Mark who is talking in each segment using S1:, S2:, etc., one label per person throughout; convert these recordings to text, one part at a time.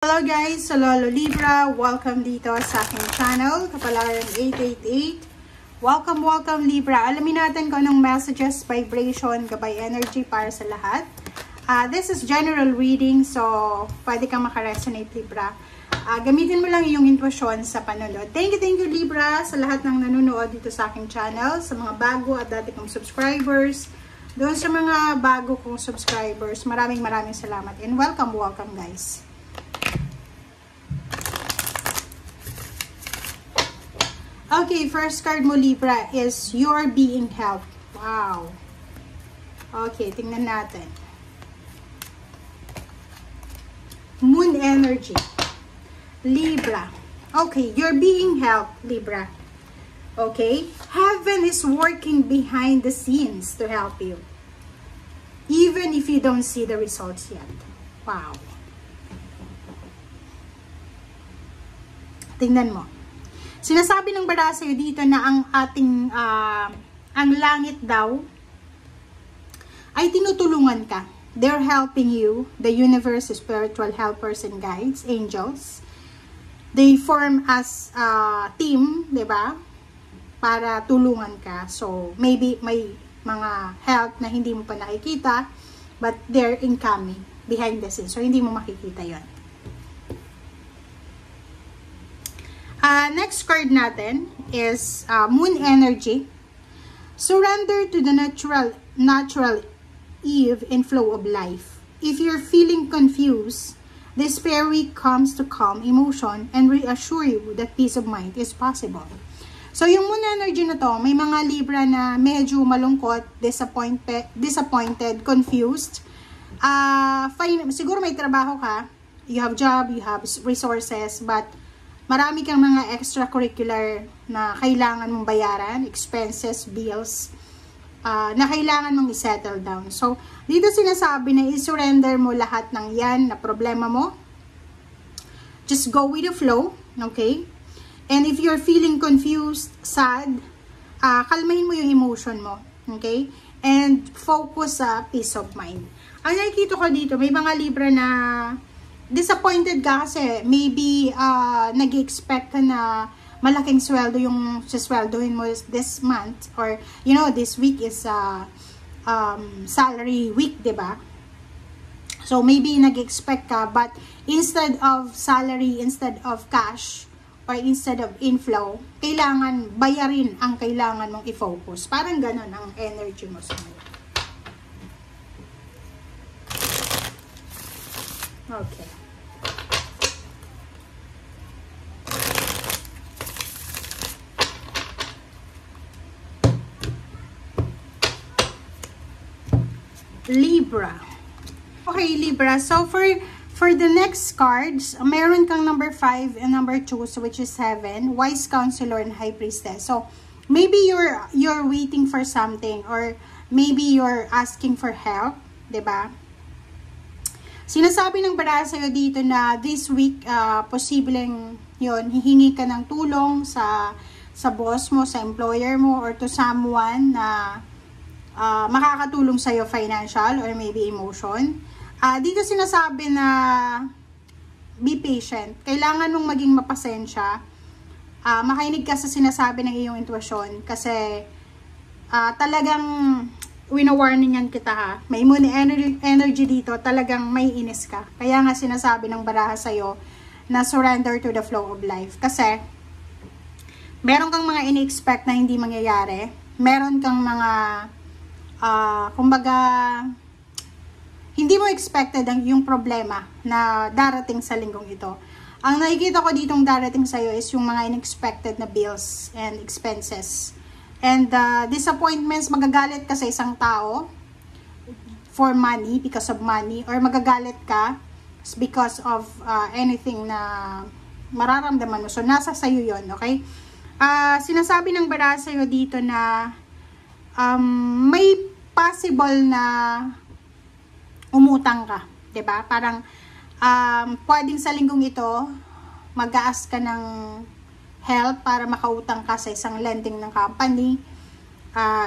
S1: Hello guys, sa Lolo Libra. Welcome dito sa aking channel, Kapalaran 888. Welcome Libra. Alamin natin kung anong messages, vibration, gabay energy para sa lahat. This is general reading, so pwede kang makaresonate Libra. Gamitin mo lang yung intuition sa panonood. Thank you Libra sa lahat ng nanonood dito sa aking channel, sa mga bago at dati kong subscribers. Doon sa mga bago kong subscribers, maraming salamat and welcome guys. Okay, first card mo Libra is you're being helped. Wow. Okay, tingnan natin. Moon energy. Libra. Okay, you're being helped, Libra. Okay? Heaven is working behind the scenes to help you. Even if you don't see the results yet. Wow. Tingnan mo. Sinasabi ng bara sa'yo dito na ang ating, ang langit daw, ay tinutulungan ka. They're helping you. The universe, spiritual helpers and guides, angels. They form as a team, diba? Para tulungan ka. So, maybe may mga help na hindi mo pa nakikita, but they're incoming behind the scenes. So, hindi mo makikita yon. Next card natin is Moon energy. Surrender to the natural eve and flow of life. If you're feeling confused, this fairy comes to calm emotion and reassure you that peace of mind is possible. So, yung Moon energy na to, may mga Libra na medyo malungkot, disappointed, confused. Siguro may trabaho ka, you have job, you have resources, but marami kang mga extracurricular na kailangan mong bayaran, expenses, bills, na kailangan mong i-settle down. So, dito sinasabi na i-surrender mo lahat ng yan na problema mo. Just go with the flow, okay? And if you're feeling confused, sad, kalmahin mo yung emotion mo, okay? And focus sa peace of mind. Ang nakikita ko dito, may mga Libra na disappointed ka kasi maybe nag-expect ka na malaking sweldo yung sisweldohin mo this month, or you know, this week is salary week, diba? So maybe nag-expect ka, but instead of salary, instead of cash, or instead of inflow, kailangan bayarin ang kailangan mong i-focus. Parang ganun ang energy mo sa mga. Okay. Libra. Okay, Libra. So, for the next cards, meron kang number 5 and number 2, so which is 7, Wise Counselor and High Priestess. So, maybe you're waiting for something, or maybe you're asking for help, 'di ba? Sinasabi ng bara sa'yo dito na this week, posibleng yun, hihingi ka ng tulong sa boss mo, sa employer mo, or to someone na makakatulong sa'yo financial or maybe emotion. Dito sinasabi na be patient. Kailangan mong maging mapasensya. Makinig ka sa sinasabi ng iyong intuition kasi talagang wino-warningan kita ha. May moon energy dito, talagang may inis ka. Kaya nga sinasabi ng baraha sa'yo na surrender to the flow of life. Kasi meron kang mga ini-expect na hindi mangyayari. Meron kang mga kumbaga hindi mo expected yung problema na darating sa linggong ito. Ang nakikita ko ditong darating sa'yo is yung mga unexpected na bills and expenses. And disappointments, magagalit ka sa isang tao for money, because of money, or magagalit ka because of anything na mararamdaman mo. So, nasa sa'yo yun, okay? Sinasabi ng bara sa'yo dito na may possible na umutang ka, 'di ba? Parang pwedeng sa linggong ito mag-ask ka ng help para makautang ka sa isang lending ng company.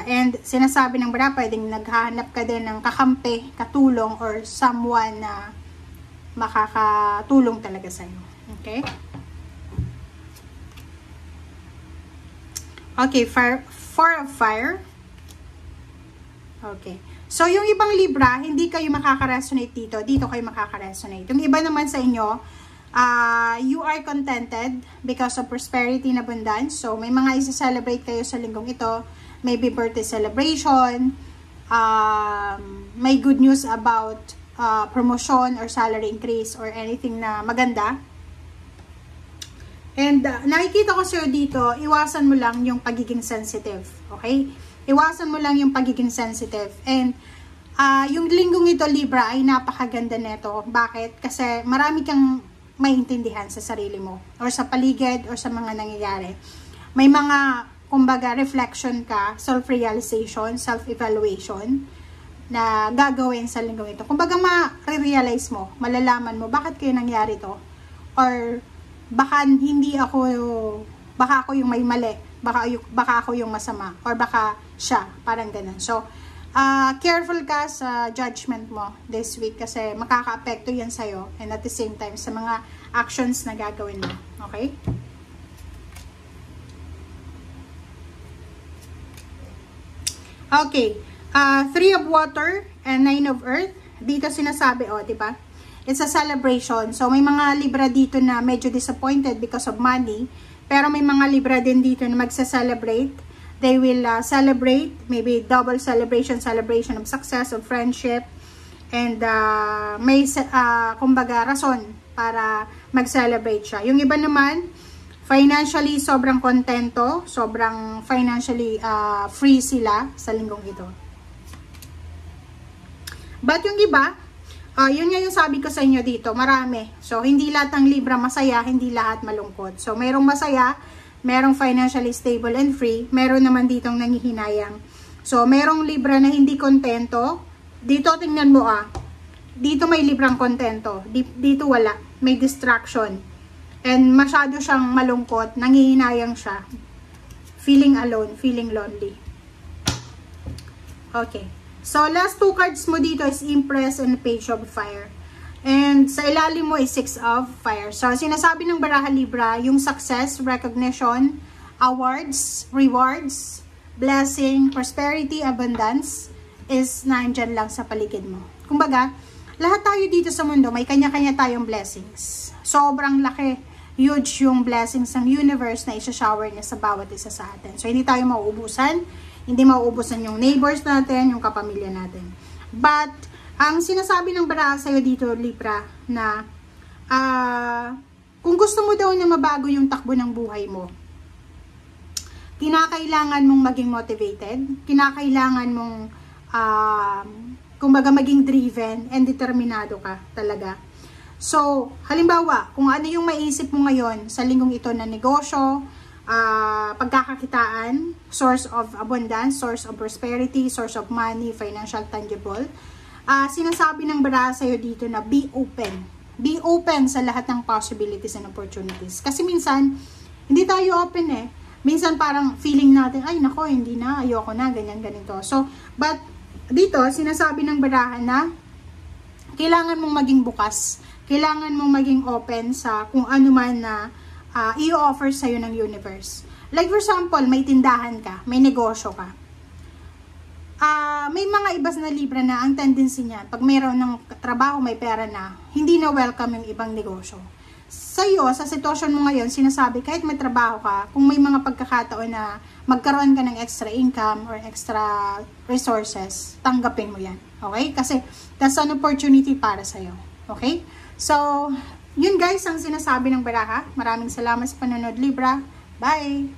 S1: And sinasabi ng bara, pwedeng naghahanap ka din ng kakampi, katulong, or someone na makakatulong talaga sa'yo. Okay? Okay, Four of Fire. Okay. So, yung ibang Libra, hindi kayo makaka-resonate dito. Dito kayo makaka-resonate. Yung iba naman sa inyo, you are contented because of prosperity and abundance. So, may mga isa-celebrate kayo sa linggong ito. Maybe birthday celebration. May good news about promotion or salary increase or anything na maganda. And nakikita ko sa'yo dito, iwasan mo lang yung pagiging sensitive. Okay? Iwasan mo lang yung pagiging sensitive. And yung linggong ito, Libra, ay napakaganda neto. Bakit? Kasi marami kang maintindihan sa sarili mo or sa paligid or sa mga nangyayari. May mga, kumbaga, reflection ka, self-realization, self-evaluation na gagawin sa linggong ito. Kumbaga, ma-realize mo, malalaman mo, bakit kayo nangyari to? Or baka hindi ako, baka ako yung may mali, baka ako yung masama, or baka siya, parang ganun. So, careful ka sa judgment mo this week kasi makaka-apekto yan sa'yo and at the same time sa mga actions na gagawin mo. Okay? Okay. Three of Water and Nine of Earth. Dito sinasabi, diba? It's a celebration. So, may mga Libra dito na medyo disappointed because of money. Pero may mga Libra din dito na magsa-celebrate. They will celebrate, maybe double celebration of success, of friendship. And may, kumbaga, rason para mag-celebrate siya. Yung iba naman, financially, sobrang kontento. Sobrang financially free sila sa linggong ito. But yung iba, yun nga yung sabi ko sa inyo dito, marami. So, hindi lahat ng Libra masaya, hindi lahat malungkot. So, merong masaya, merong financially stable and free, meron naman ditong nangihinayang. So, merong Libra na hindi kontento. Dito, tingnan mo dito may Librang kontento. Dito wala. May distraction. And masyado siyang malungkot, nangihinayang siya. Feeling alone, feeling lonely. Okay. So, last two cards mo dito is Empress and Page of Fire. And sa ilalim mo is Six of Fire. So, sinasabi ng Baraha Libra, yung success, recognition, awards, rewards, blessing, prosperity, abundance is nandyan lang sa paligid mo. Kumbaga, lahat tayo dito sa mundo, may kanya-kanya tayong blessings. Sobrang laki, huge yung blessings ng universe na isa-shower niya sa bawat isa sa atin. So, hindi tayo mauubusan. Hindi mauubusan yung neighbors natin, yung kapamilya natin. But, ang sinasabi ng Baraha sa'yo dito, Libra, na kung gusto mo daw na mabago yung takbo ng buhay mo, kinakailangan mong maging motivated, kinakailangan mong, kumbaga maging driven and determinado ka talaga. So, halimbawa, kung ano yung maisip mo ngayon sa linggong ito na negosyo, pagkakakitaan, source of abundance, source of prosperity, source of money, financial tangible. Sinasabi ng Baraha sa'yo dito na be open. Be open sa lahat ng possibilities and opportunities. Kasi minsan, hindi tayo open Minsan parang feeling natin, ay nako, hindi na, ayoko na, ganyan, ganito. So, but dito, sinasabi ng Baraha na kailangan mong maging bukas. Kailangan mong maging open sa kung ano man na i-offer sa'yo ng universe. Like for example, may tindahan ka, may negosyo ka. May mga ibas na Libra na ang tendency niya, pag mayroon ng trabaho, may pera na, hindi na welcome yung ibang negosyo. Sa'yo, sa sitwasyon mo ngayon, sinasabi, kahit may trabaho ka, kung may mga pagkakataon na magkaroon ka ng extra income or extra resources, tanggapin mo yan. Okay? Kasi that's an opportunity para sa'yo. Okay? So, yun guys, ang sinasabi ng Baraha. Maraming salamat sa panonood, Libra. Bye!